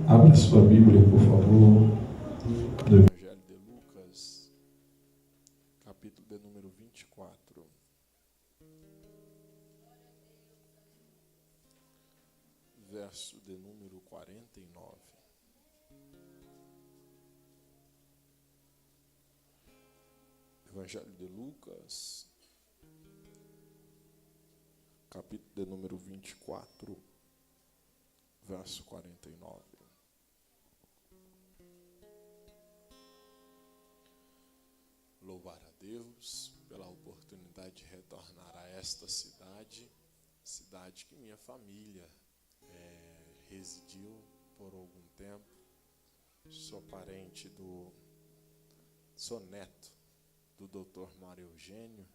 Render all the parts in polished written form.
Abra sua Bíblia, por favor. Do Evangelho de Lucas, capítulo de número 24. Verso de número 49. Evangelho de Lucas, capítulo de número 24, verso 49. Louvar a Deus pela oportunidade de retornar a esta cidade que minha família residiu por algum tempo. Sou neto do Dr. Mário Eugênio,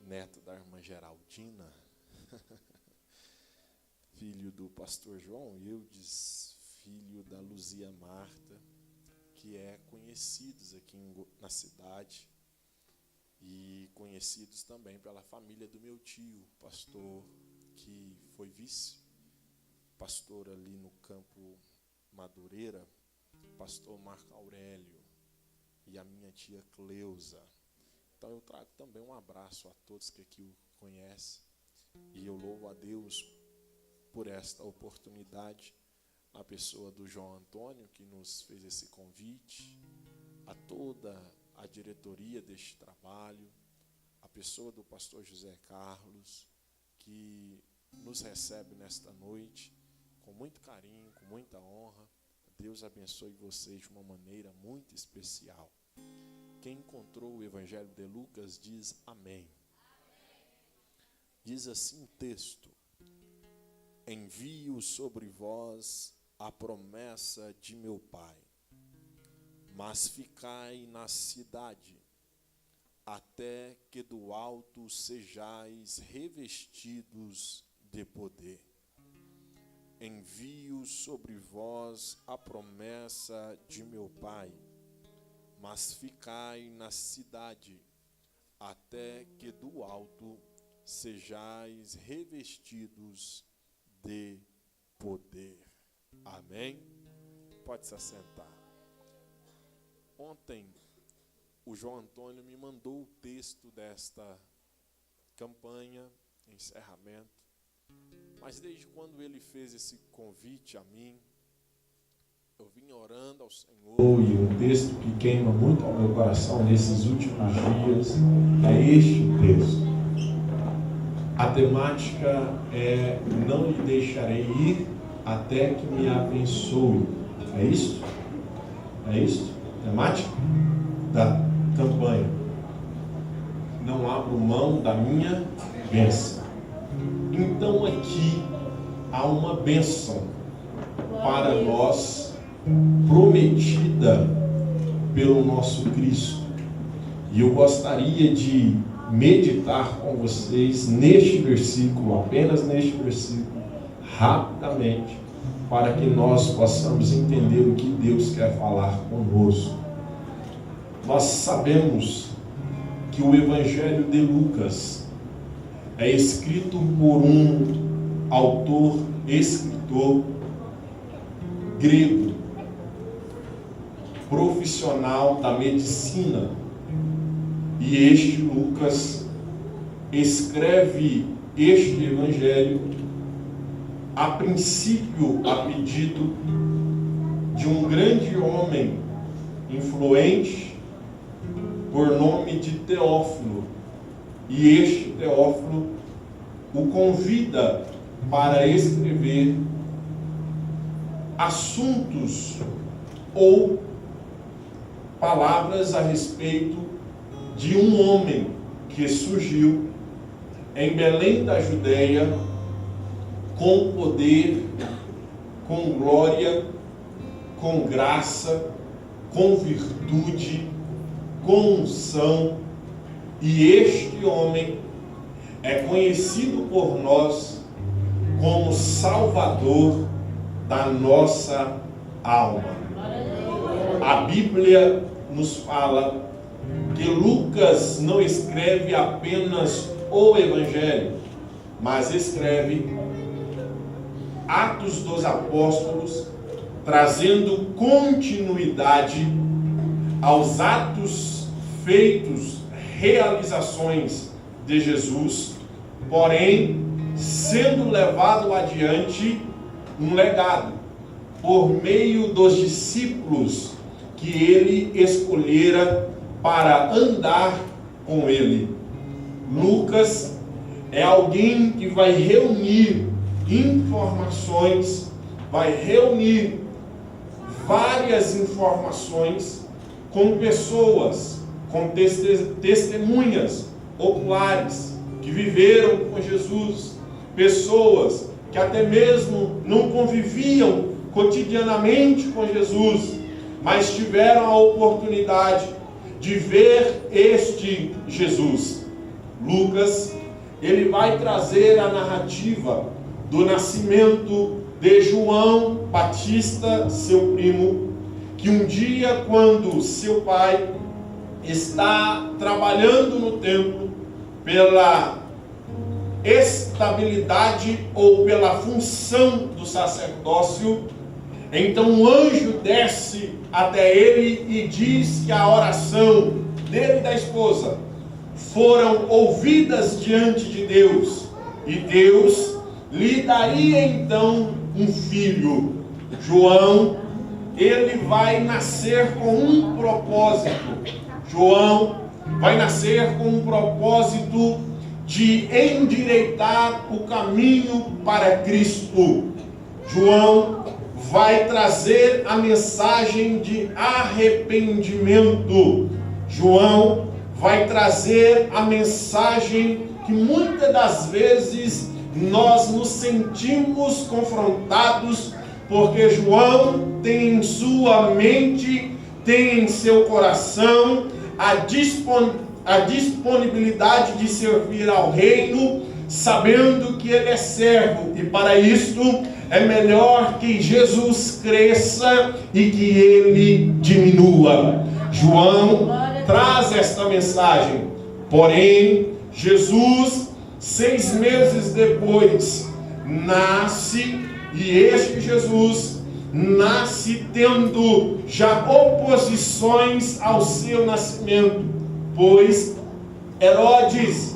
neto da irmã Geraldina, filho do pastor João Eudes, filho da Luzia Marta, que conhecidos aqui na cidade e conhecidos também pela família do meu tio, pastor, que foi vice-pastor ali no Campo Madureira, pastor Marco Aurélio, e a minha tia Cleusa. Então eu trago também um abraço a todos que aqui o conhecem, e eu louvo a Deus por esta oportunidade, a pessoa do João Antônio, que nos fez esse convite, a toda a diretoria deste trabalho, a pessoa do pastor José Carlos, que nos recebe nesta noite com muito carinho, com muita honra. Deus abençoe vocês de uma maneira muito especial. Quem encontrou o Evangelho de Lucas diz amém. Diz assim o texto: envio sobre vós a promessa de meu Pai, mas ficai na cidade, até que do alto sejais revestidos de poder. Envio sobre vós a promessa de meu Pai, mas ficai na cidade, até que do alto sejais revestidos de poder. Amém? Pode se assentar. Ontem, o João Antônio me mandou o texto desta campanha, encerramento, mas desde quando ele fez esse convite a mim, eu vim orando ao Senhor. E um texto que queima muito ao meu coração nesses últimos dias é este texto. A temática é: não lhe deixarei ir até que me abençoe. É isso? É isso? Temática da campanha. Não abro mão da minha bênção. Então aqui há uma bênção para nós, prometida pelo nosso Cristo. E eu gostaria de meditar com vocês neste versículo, apenas neste versículo, rapidamente, para que nós possamos entender o que Deus quer falar conosco. Nós sabemos que o Evangelho de Lucas é escrito por um autor, escritor grego, profissional da medicina, e este Lucas escreve este Evangelho a princípio a pedido de um grande homem influente por nome de Teófilo, e este Teófilo o convida para escrever assuntos ou palavras a respeito de um homem que surgiu em Belém da Judeia com poder, com glória, com graça, com virtude, com unção, e este homem é conhecido por nós como Salvador da nossa alma. A Bíblia nos fala que Lucas não escreve apenas o Evangelho, mas escreve Atos dos Apóstolos, trazendo continuidade aos atos feitos, realizações de Jesus, porém, sendo levado adiante um legado, por meio dos discípulos que ele escolhera para andar com ele. Lucas é alguém que vai reunir informações, vai reunir várias informações com pessoas, com testemunhas oculares que viveram com Jesus, pessoas que até mesmo não conviviam cotidianamente com Jesus, mas tiveram a oportunidade de ver este Jesus. Lucas, ele vai trazer a narrativa do nascimento de João Batista, seu primo, que um dia, quando seu pai está trabalhando no templo pela estabilidade ou pela função do sacerdócio, então um anjo desce até ele e diz que a oração dele e da esposa foram ouvidas diante de Deus, e Deus lhe daria então um filho. João, ele vai nascer com um propósito. João vai nascer com um propósito de endireitar o caminho para Cristo. João vai trazer a mensagem de arrependimento. João vai trazer a mensagem que muitas das vezes nós nos sentimos confrontados, porque João tem em sua mente, tem em seu coração a disponibilidade de servir ao reino, sabendo que ele é servo, e para isso é melhor que Jesus cresça e que ele diminua. João traz esta mensagem. Porém, Jesus, 6 meses depois, nasce, e este Jesus nasce tendo já oposições ao seu nascimento, pois Herodes,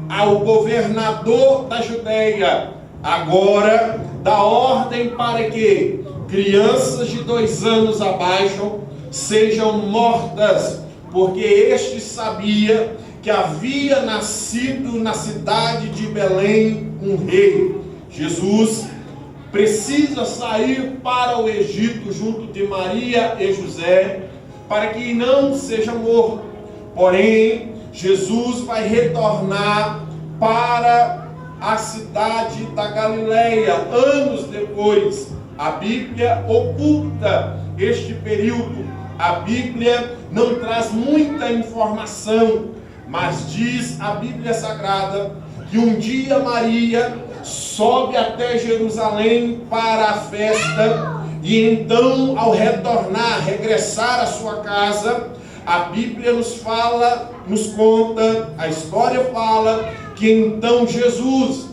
ao governador da Judeia, agora dá ordem para que crianças de 2 anos abaixo sejam mortas, porque este sabia que havia nascido na cidade de Belém um rei. Jesus precisa sair para o Egito junto de Maria e José, para que não seja morto. Porém, Jesus vai retornar para a cidade da Galileia anos depois. A Bíblia oculta este período. A Bíblia não traz muita informação, mas diz a Bíblia Sagrada que um dia Maria sobe até Jerusalém para a festa, e então, ao regressar à sua casa, a Bíblia nos conta, a história fala que então Jesus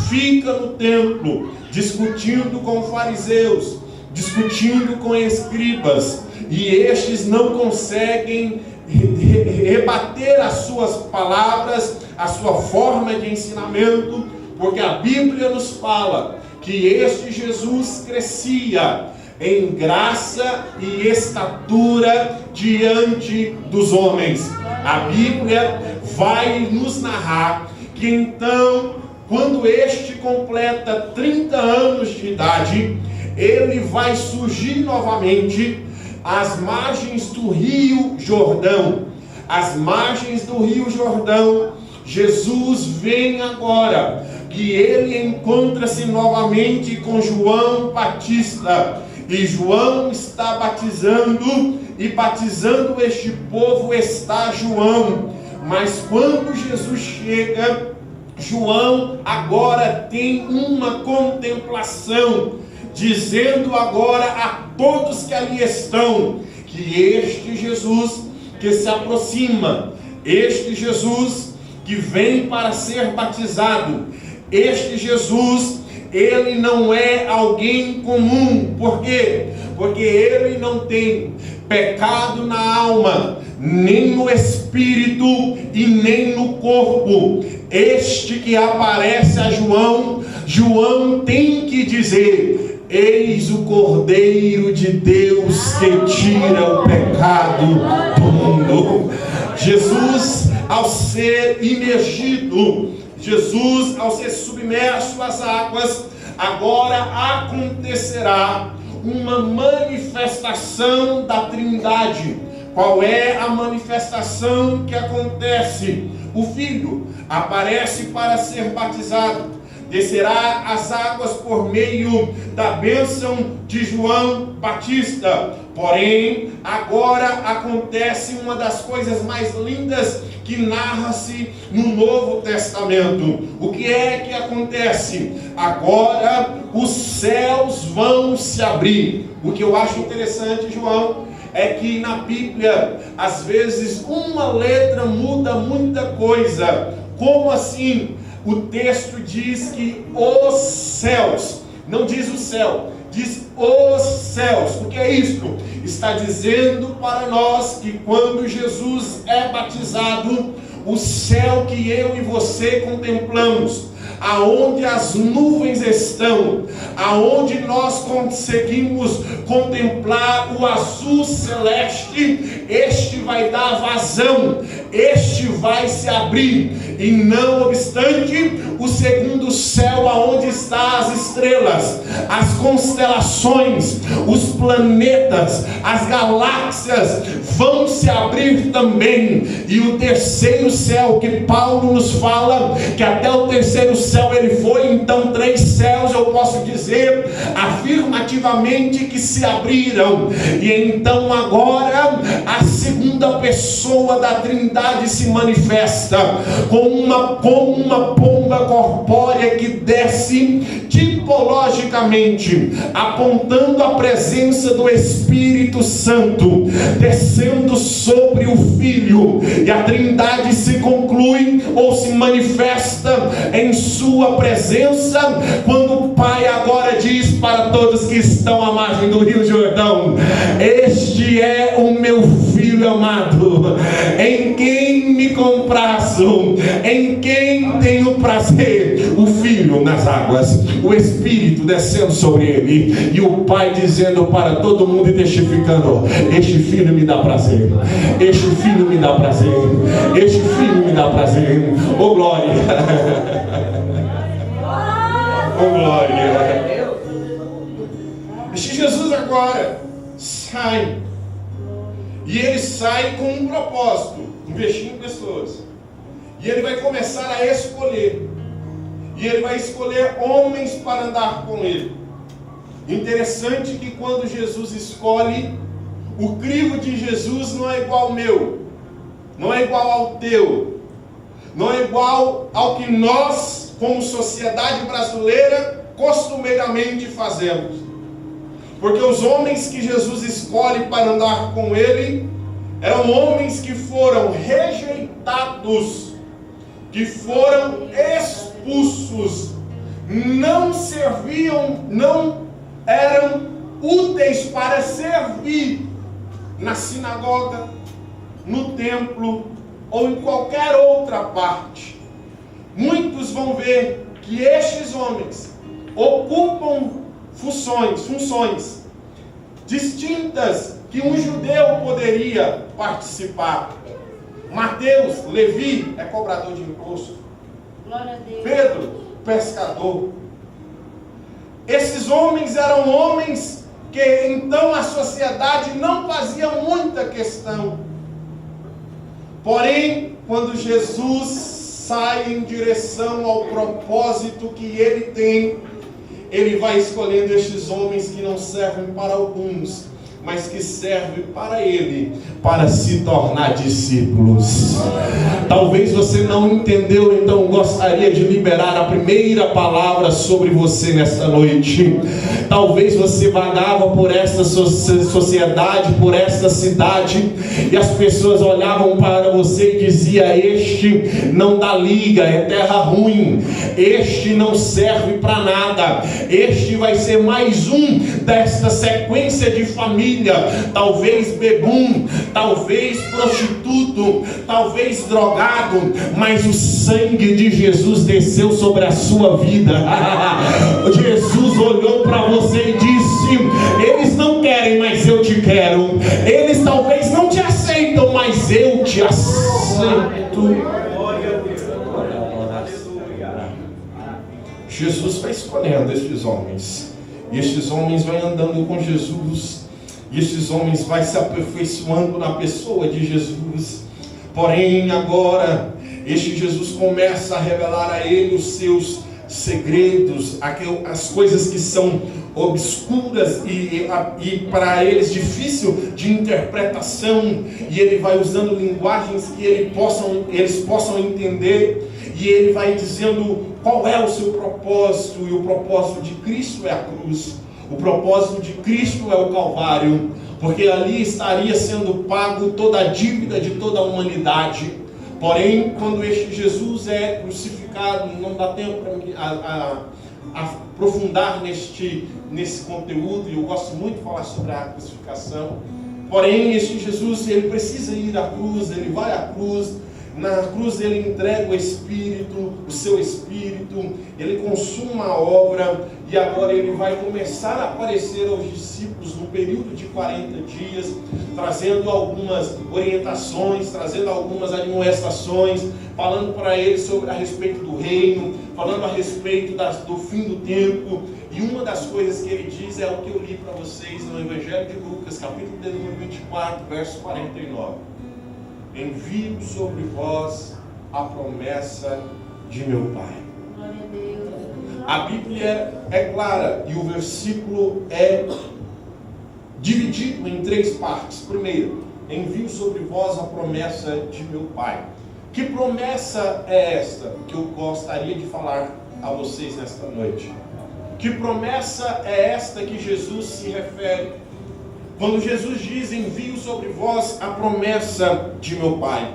fica no templo, discutindo com fariseus, discutindo com escribas, e estes não conseguem rebater as suas palavras, a sua forma de ensinamento, porque a Bíblia nos fala que este Jesus crescia em graça e estatura diante dos homens. A Bíblia vai nos narrar que então, quando este completa 30 anos de idade, ele vai surgir novamente às margens do Rio Jordão. Às margens do Rio Jordão, Jesus vem agora, que ele encontra-se novamente com João Batista, e João está batizando, e batizando este povo está João. Mas quando Jesus chega, João agora tem uma contemplação, dizendo agora a todos que ali estão, que este Jesus que se aproxima, este Jesus que vem para ser batizado, este Jesus ele não é alguém comum. Por quê? Porque ele não tem pecado na alma, nem no espírito e nem no corpo. Este que aparece a João, João tem que dizer: eis o Cordeiro de Deus que tira o pecado do mundo. Jesus, ao ser imergido, Jesus, ao ser submerso às águas, agora acontecerá uma manifestação da Trindade. Qual é a manifestação que acontece? O Filho aparece para ser batizado, descerá as águas por meio da bênção de João Batista. Porém, agora acontece uma das coisas mais lindas que narra-se no Novo Testamento. O que é que acontece? Agora os céus vão se abrir. O que eu acho interessante, João, é que na Bíblia, às vezes, uma letra muda muita coisa. Como assim? O texto diz que os céus, não diz o céu, diz os céus. O que é isso? Está dizendo para nós que quando Jesus é batizado, o céu que eu e você contemplamos, aonde as nuvens estão, aonde nós conseguimos contemplar o azul celeste, este vai dar vazão, este vai se abrir. E não obstante, o segundo céu, aonde estão as estrelas, as constelações, os planetas, as galáxias, vão se abrir também. E o terceiro céu, que Paulo nos fala, que até o terceiro céu ele foi, então 3 céus, eu posso dizer afirmativamente que se abriram. E então agora a segunda pessoa da Trindade se manifesta como uma pomba corpórea que desce tipologicamente, apontando a presença do Espírito Santo, descendo sobre o Filho. E a Trindade se conclui ou se manifesta em sua presença quando o Pai agora diz para todos que estão à margem do Rio Jordão: este é o meu Filho amado, em quem me comprazo, em quem tenho prazer. O Filho nas águas, o Espírito descendo sobre ele, e o Pai dizendo para todo mundo e testificando: este Filho me dá prazer, este Filho me dá prazer, este Filho me dá prazer. Oh glória, oh glória. Este Jesus agora sai, e ele sai com um propósito: investir em pessoas. E ele vai começar a escolher. E ele vai escolher homens para andar com ele. Interessante que quando Jesus escolhe, o crivo de Jesus não é igual ao meu, não é igual ao teu, não é igual ao que nós, como sociedade brasileira, costumeiramente fazemos. Porque os homens que Jesus escolhe para andar com ele eram homens que foram rejeitados, que foram expulsos, não serviam, não eram úteis para servir na sinagoga, no templo ou em qualquer outra parte. Muitos vão ver que estes homens ocupam funções distintas que um judeu poderia participar. Mateus, Levi, é cobrador de imposto. Glória a Deus. Pedro, pescador. Esses homens eram homens que então a sociedade não fazia muita questão. Porém, quando Jesus sai em direção ao propósito que ele tem, ele vai escolhendo estes homens que não servem para alguns, mas que serve para ele, para se tornar discípulos. Talvez você não entendeu, então gostaria de liberar a primeira palavra sobre você nesta noite. Talvez você vagava por esta sociedade, por esta cidade, e as pessoas olhavam para você e diziam: este não dá liga, é terra ruim, este não serve para nada, este vai ser mais um desta sequência de família, talvez bebum, talvez prostituto, talvez drogado, mas o sangue de Jesus desceu sobre a sua vida. Jesus olhou para você e disse: eles não querem, mas eu te quero. Eles talvez não te aceitam, mas eu te aceito. Jesus vai escolhendo estes homens, e estes homens vão andando com Jesus, e estes homens vão se aperfeiçoando na pessoa de Jesus. Porém, agora, este Jesus começa a revelar a ele os seus segredos, as coisas que são obscuras e para eles difícil de interpretação, e ele vai usando linguagens que eles possam entender, e ele vai dizendo qual é o seu propósito, e o propósito de Cristo é a cruz, o propósito de Cristo é o Calvário, porque ali estaria sendo pago toda a dívida de toda a humanidade. Porém, quando este Jesus é crucificado, não dá tempo para aprofundar nesse conteúdo, e eu gosto muito de falar sobre a crucificação. Porém, este Jesus, ele precisa ir à cruz, ele vai à cruz. Na cruz ele entrega o Espírito, o seu Espírito, ele consuma a obra, e agora ele vai começar a aparecer aos discípulos no período de 40 dias, trazendo algumas orientações, trazendo algumas admoestações, falando para eles a respeito do reino, falando a respeito do fim do tempo. E uma das coisas que ele diz é o que eu li para vocês no Evangelho de Lucas, capítulo de número 24, verso 49. Envio sobre vós a promessa de meu Pai. A Bíblia é clara e o versículo é dividido em 3 partes. Primeiro, envio sobre vós a promessa de meu Pai. Que promessa é esta que eu gostaria de falar a vocês nesta noite? Que promessa é esta que Jesus se refere? Quando Jesus diz: envio sobre vós a promessa de meu Pai.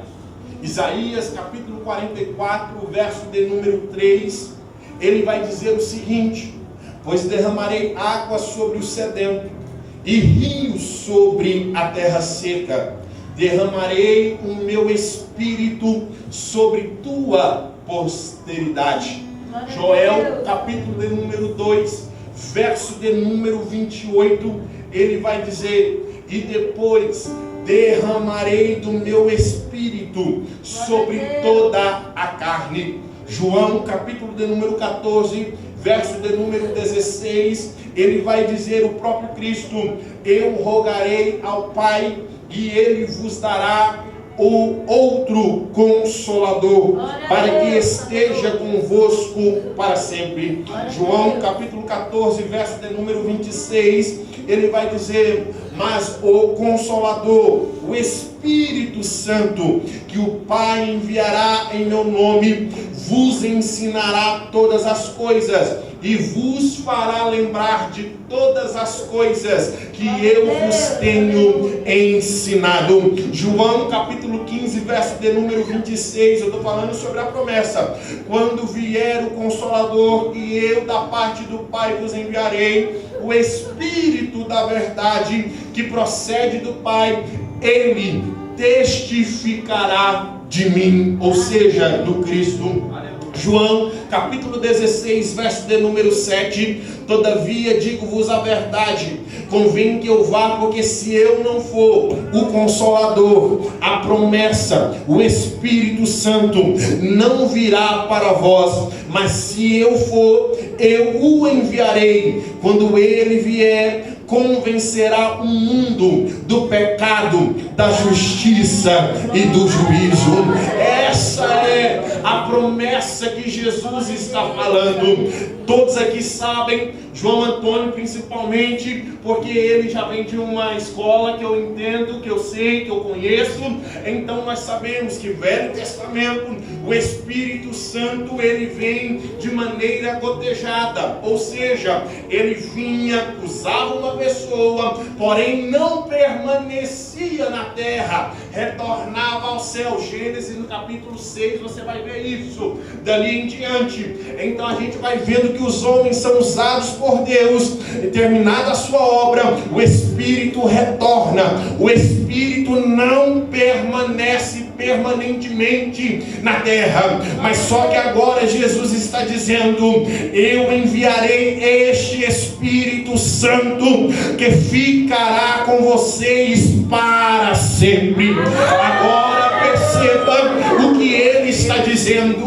Isaías capítulo 44, verso de número 3, ele vai dizer o seguinte: pois derramarei água sobre o sedento e rios sobre a terra seca, derramarei o meu espírito sobre tua posteridade. Joel capítulo de número 2, verso de número 28, ele vai dizer: e depois derramarei do meu espírito sobre toda a carne. João capítulo de número 14, verso de número 16, ele vai dizer, o próprio Cristo: eu rogarei ao Pai e ele vos dará o outro Consolador, para que esteja convosco para sempre. João capítulo 14, verso de número 26, ele vai dizer: mas o Consolador, o Espírito Santo, que o Pai enviará em meu nome, vos ensinará todas as coisas e vos fará lembrar de todas as coisas que eu vos tenho ensinado. João capítulo 15, verso de número 26, eu estou falando sobre a promessa: quando vier o Consolador, e eu da parte do Pai vos enviarei o Espírito da verdade, que procede do Pai, ele testificará de mim, ou seja, do Cristo. João capítulo 16, verso de número 7, todavia digo-vos a verdade, convém que eu vá, porque se eu não for, o Consolador, a promessa, o Espírito Santo, não virá para vós, mas se eu for, eu o enviarei. Quando ele vier, convencerá o mundo do pecado, da justiça e do juízo. Essa é a promessa que Jesus está falando. Todos aqui sabem, João Antônio principalmente, porque ele já vem de uma escola que eu entendo, que eu sei, que eu conheço. Então nós sabemos que Velho Testamento, o Espírito Santo, ele vem de maneira gotejada, ou seja, ele vinha, usava uma pessoa, porém não permanecia na terra, retornava ao céu. Gênesis no capítulo 6, você vai ver isso, dali em diante. Então a gente vai vendo que os homens são usados por Deus, e terminada a sua obra, o Espírito retorna. O Espírito não permanece permanentemente na terra, mas só que agora Jesus está dizendo: eu enviarei este Espírito Santo que ficará com vocês para sempre. Agora perceba o que ele está dizendo.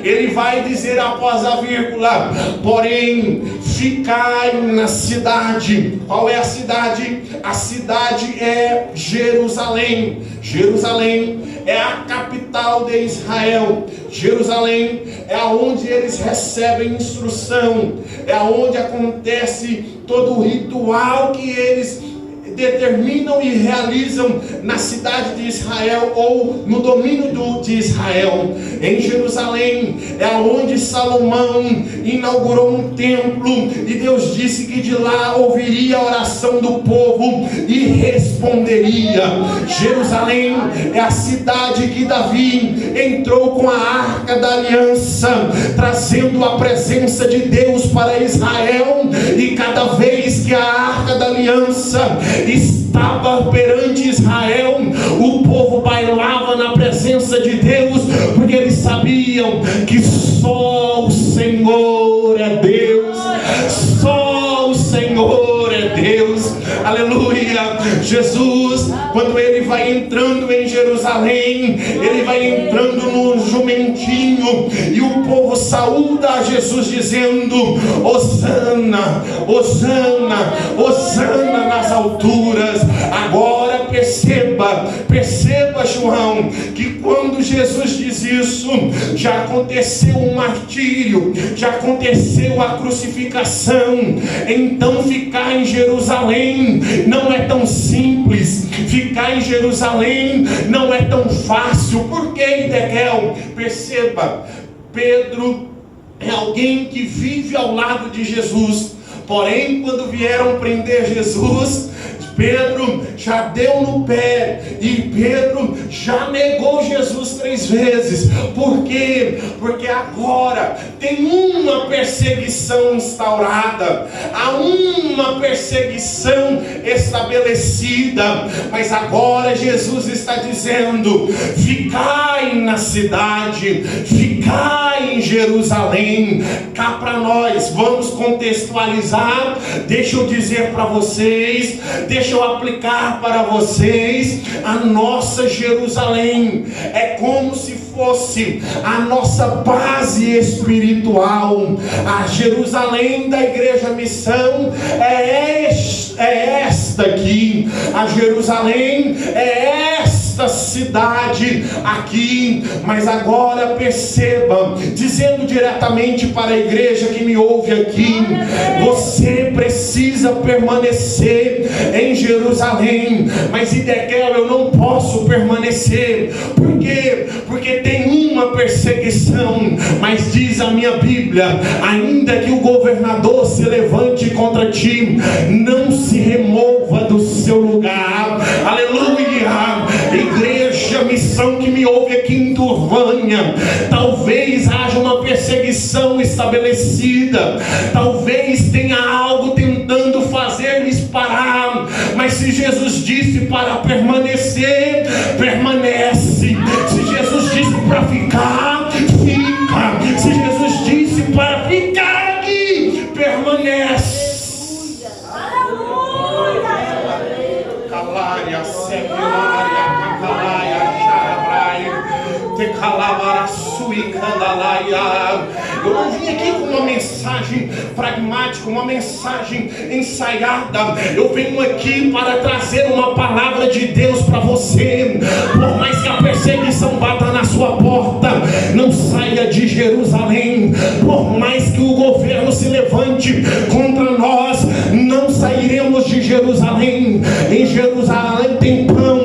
Ele vai dizer após a vírgula: porém ficai na cidade. Qual é a cidade? A cidade é Jerusalém. Jerusalém é a capital de Israel. Jerusalém é onde eles recebem instrução, é onde acontece todo o ritual que eles determinam e realizam na cidade de Israel, ou no domínio de Israel. Em Jerusalém é onde Salomão inaugurou um templo, e Deus disse que de lá ouviria a oração do povo e responderia. Jerusalém é a cidade que Davi entrou com a arca da aliança, trazendo a presença de Deus para Israel, e cada vez que a arca da aliança estava perante Israel, o povo bailava na presença de Deus, porque eles sabiam que só o Senhor é Deus, só o Senhor é Deus. Aleluia. Jesus, quando ele vai entrando em Jerusalém, ele vai entrando no jumentinho, e o povo saúda a Jesus dizendo: Hosana, Hosana, Hosana nas alturas. Agora perceba, João, que quando Jesus diz isso, já aconteceu um martírio, já aconteceu a crucificação. Então ficar em Jerusalém não é tão simples, ficar em Jerusalém não é tão fácil. Por que, Edequiel? Perceba, Pedro é alguém que vive ao lado de Jesus, porém quando vieram prender Jesus, Pedro já deu no pé, e Pedro já negou Jesus 3 vezes. Por quê? Porque agora tem uma perseguição instaurada, há uma perseguição estabelecida, mas agora Jesus está dizendo: ficai na cidade, ficai em Jerusalém. Cá para nós, vamos contextualizar. Deixa eu dizer para vocês, deixa eu aplicar para vocês. A nossa Jerusalém é como se fosse a nossa base espiritual. A Jerusalém da Igreja Missão é esta aqui. A Jerusalém é esta cidade aqui. Mas agora perceba, dizendo diretamente para a igreja que me ouve aqui, você precisa permanecer em Jerusalém. Mas Edequiel, eu não posso permanecer. Por quê? Porque tem uma perseguição. Mas diz a minha Bíblia: ainda que o governador se levante contra ti, não se remova do seu lugar. Aleluia. Igreja Missão que me ouve aqui em Turvânia, talvez haja uma perseguição estabelecida, talvez tenha algo tentando fazer-lhes parar, mas se Jesus disse para permanecer, permanece. Se Jesus disse para ficar, fica. Se Jesus disse para ficar aqui, permanece. Calaria, secularia, cacalaia, charabraia, te calavara, sui, candalaia. Eu não vim aqui com uma mensagem mensagem pragmática, uma mensagem ensaiada. Eu venho aqui para trazer uma palavra de Deus para você. Por mais que a perseguição bata na sua porta, não saia de Jerusalém. Por mais que o governo se levante contra nós, não sairemos de Jerusalém. Em Jerusalém tem pão,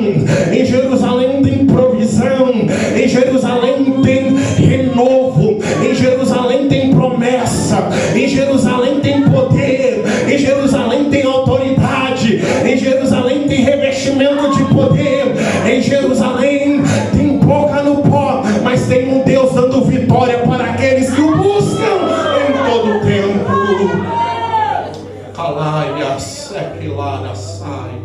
em Jerusalém tem provisão, em Jerusalém tem renovo, em Jerusalém tem promessa, em Jerusalém tem poder, em Jerusalém tem autoridade, em Jerusalém tem revestimento de poder, em Jerusalém tem boca no pó, mas tem um Deus dando vitória para aqueles que o buscam em todo o tempo. Calaia, sequilara, sai.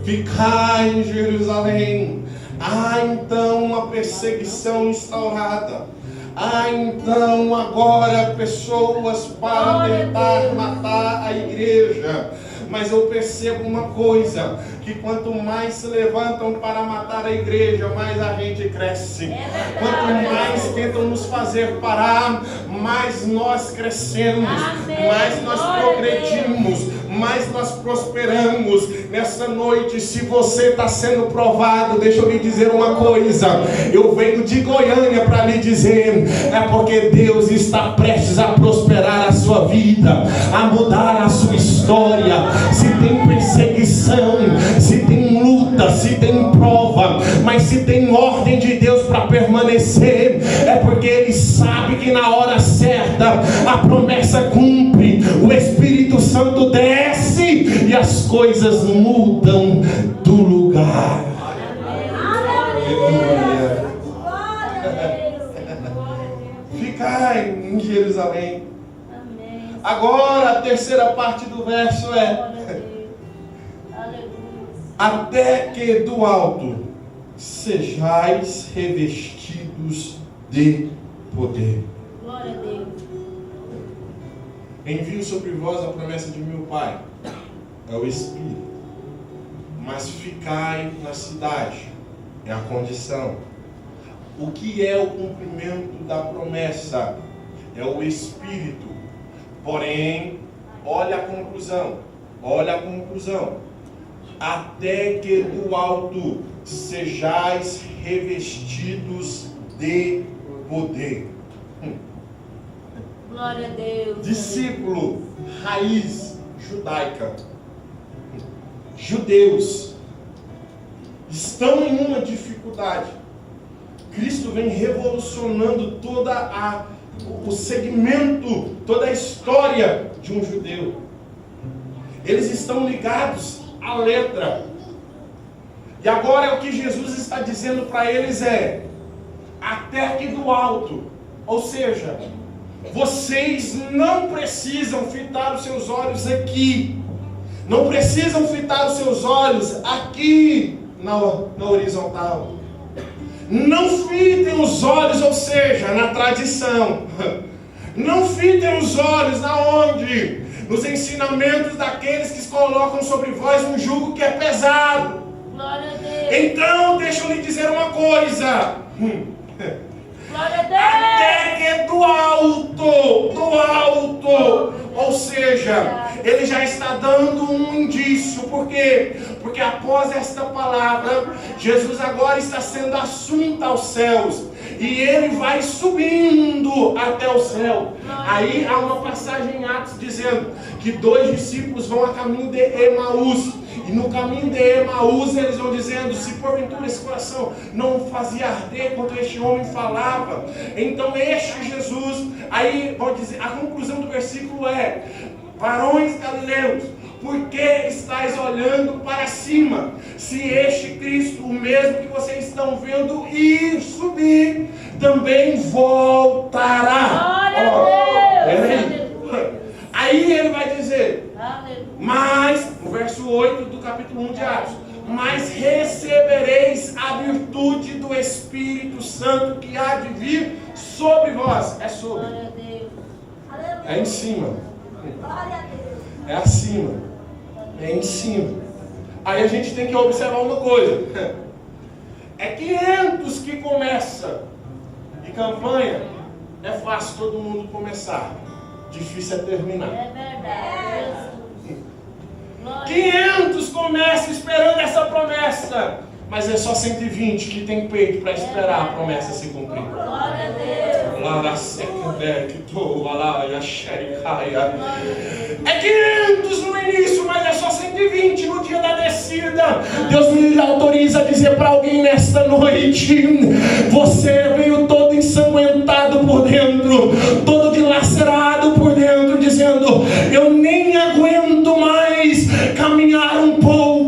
Ficai em Jerusalém. Há então uma perseguição instaurada. Há então agora pessoas para tentar matar a igreja. Mas eu percebo uma coisa, que quanto mais se levantam para matar a igreja, mais a gente cresce. Quanto mais tentam nos fazer parar, mais nós crescemos, mais nós progredimos, mais nós prosperamos. Nessa noite, se você está sendo provado, deixa eu lhe dizer uma coisa. Eu venho de Goiânia para lhe dizer, é porque Deus está prestes a prosperar a sua vida, a mudar a sua história. Se tem perseguição, se tem luta, se tem prova, mas se tem ordem de Deus para permanecer, é porque Ele sabe que na hora certa a promessa cumpre, o Espírito Santo desce e as coisas mudam do lugar. Aleluia. Ficai em Jerusalém. Agora a terceira parte do verso é: até que do alto sejais revestidos de poder. Glória a Deus. Envio sobre vós a promessa de meu Pai, é o Espírito. Mas ficai na cidade, é a condição. O que é o cumprimento da promessa? É o Espírito. Porém, olha a conclusão. Olha a conclusão. Até que do alto sejais revestidos de poder. Glória a Deus. Discípulo, raiz judaica. Judeus estão em uma dificuldade. Cristo vem revolucionando toda o segmento, toda a história de um judeu. Eles estão ligados à letra. E agora o que Jesus está dizendo para eles é: até que do alto. Ou seja, vocês não precisam fitar os seus olhos aqui. Não precisam fitar os seus olhos aqui na horizontal. Não fitem os olhos, ou seja, na tradição. Não fitem os olhos na onde? Nos ensinamentos daqueles que colocam sobre vós um jugo que é pesado. Glória a Deus. Então, deixa eu lhe dizer uma coisa. Glória a Deus. Até que do alto, ou seja, ele já está dando um indício. Por quê? Porque após esta palavra, Jesus agora está sendo assunto aos céus, e ele vai subindo até o céu. Aí há uma passagem em Atos dizendo que 2 discípulos vão a caminho de Emaús. E no caminho de Emaús eles vão dizendo: se porventura esse coração não fazia arder quando este homem falava, então este Jesus, aí vão dizer, a conclusão do versículo é: varões galileus, por que estáis olhando para cima? Se este Cristo, o mesmo que vocês estão vendo ir subir, também voltará. Aí ele vai dizer: mas, no verso 8 do capítulo 1 de Atos, mas recebereis a virtude do Espírito Santo que há de vir sobre vós. É sobre. É em cima. É acima. É em cima. Aí a gente tem que observar uma coisa. É 500 que começa. E campanha É fácil todo mundo começar, difícil é terminar. É verdade. 500 começam esperando essa promessa, mas é só 120 que tem peito para esperar a promessa se cumprir. Glória a Deus. É 500 no início, mas é só 120 no dia da descida. Deus me autoriza a dizer para alguém nesta noite: você veio todo ensanguentado por dentro, todo dilacerado por dentro, dizendo: eu nem aguento mais caminhar um pouco.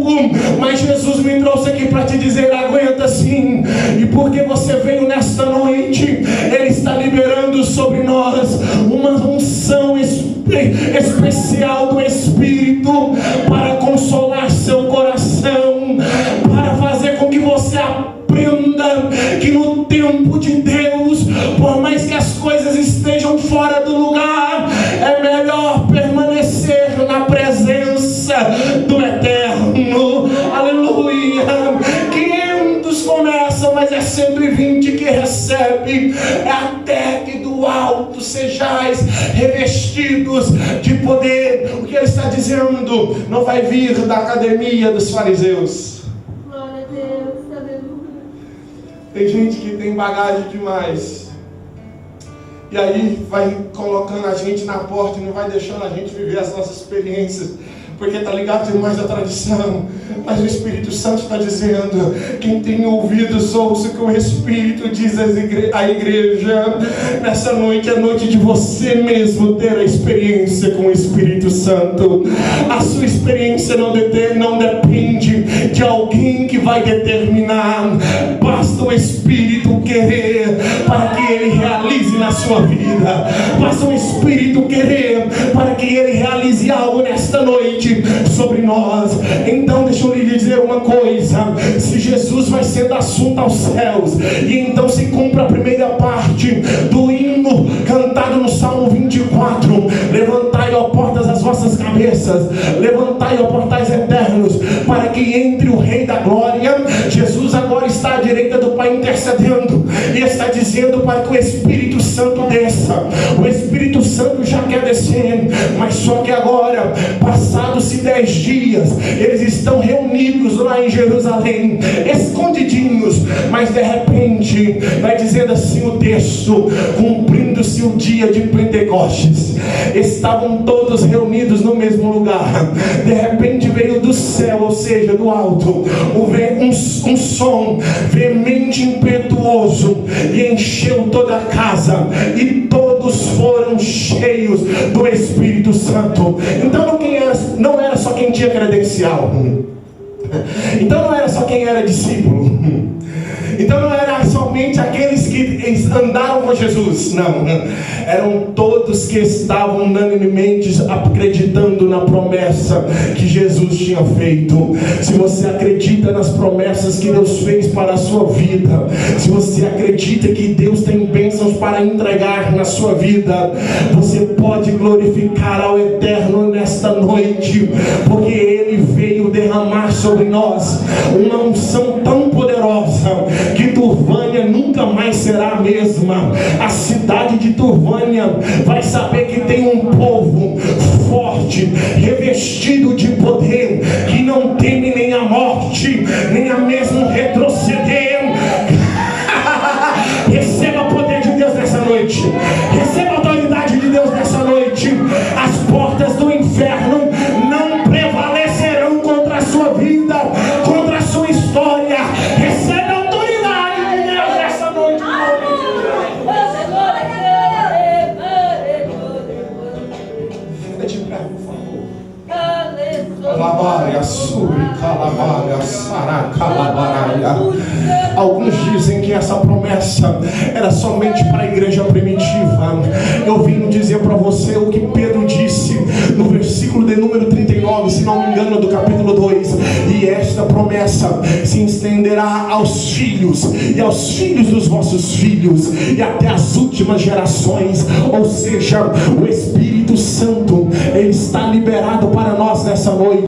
Mas Jesus me trouxe aqui para te dizer: aguenta sim. E porque você veio nesta noite, Ele está liberando sobre nós uma unção especial do Espírito para consolar seu coração, para fazer com que você aprenda que no tempo de Deus, por mais que as coisas estejam fora do lugar, é melhor permanecer na presença do Eterno. Aleluia. 500 começam, mas é 120 que recebe. É até que do alto sejais revestidos de poder. O que ele está dizendo? Não vai vir da academia dos fariseus. Glória a Deus. Aleluia. Tem gente que tem bagagem demais, e aí vai colocando a gente na porta e não vai deixando a gente viver as nossas experiências, porque está ligado demais à tradição. Mas o Espírito Santo está dizendo: quem tem ouvidos, ouça o que o Espírito diz à igreja. Nessa noite é noite de você mesmo ter a experiência com o Espírito Santo. A sua experiência não depende de alguém que vai determinar. Basta o Espírito querer para que Ele realize na sua vida. Basta o Espírito querer para que Ele realize algo nesta noite sobre nós. Então deixa eu lhe dizer uma coisa: se Jesus vai sendo assunto aos céus, e então se cumpre a primeira parte do hino cantado no Salmo 24: levantai, ó portas, as vossas cabeças, levantai, ó portais eternos, para que entre o Rei da Glória. Jesus agora está à direita do Pai intercedendo, e está dizendo para que o Espírito Santo desça. O Espírito Santo já quer descer, mas só que agora, passados-se 10 dias, eles estão reunidos lá em Jerusalém, escondidinhos, mas de repente, vai dizendo assim o texto: cumprindo-se o dia de Pentecostes, estavam todos reunidos no mesmo lugar. De repente veio do céu, ou seja, do alto, um som veemente, impetuoso, e encheu toda a casa, e todos foram cheios do Espírito Santo. Então não era só quem tinha credencial, então não era só quem era discípulo, então não era somente aqueles que andaram com Jesus, não, eram todos que estavam unanimemente acreditando na promessa que Jesus tinha feito. Se você acredita nas promessas que Deus fez para a sua vida, se você acredita que Deus tem bênçãos para entregar na sua vida, você pode glorificar ao Eterno nesta noite, porque Ele veio derramar sobre nós uma unção tão poderosa que Turvânia nunca mais será a mesma. A cidade de Turvânia vai saber que tem um povo forte, revestido de poder, que não teme nem a morte, nem a mesmo retroceder. Receba o poder de Deus nessa noite, receba a autoridade de Deus nessa noite. As portas do inferno não prevalecerão contra a sua vida, contra a sua história. Receba a autoridade de Deus nessa noite. Pede para mim, por favor. Calabaria, suri, calabaria, sará, calabaria. Alguns dizem que essa promessa era somente para a igreja primitiva. Eu vim dizer para você o que Pedro disse no versículo de número 39, se não me engano, do capítulo 2. E esta promessa se estenderá aos filhos, e aos filhos dos vossos filhos, e até as últimas gerações. Ou seja, o Espírito Santo, ele está liberado para nós nessa noite.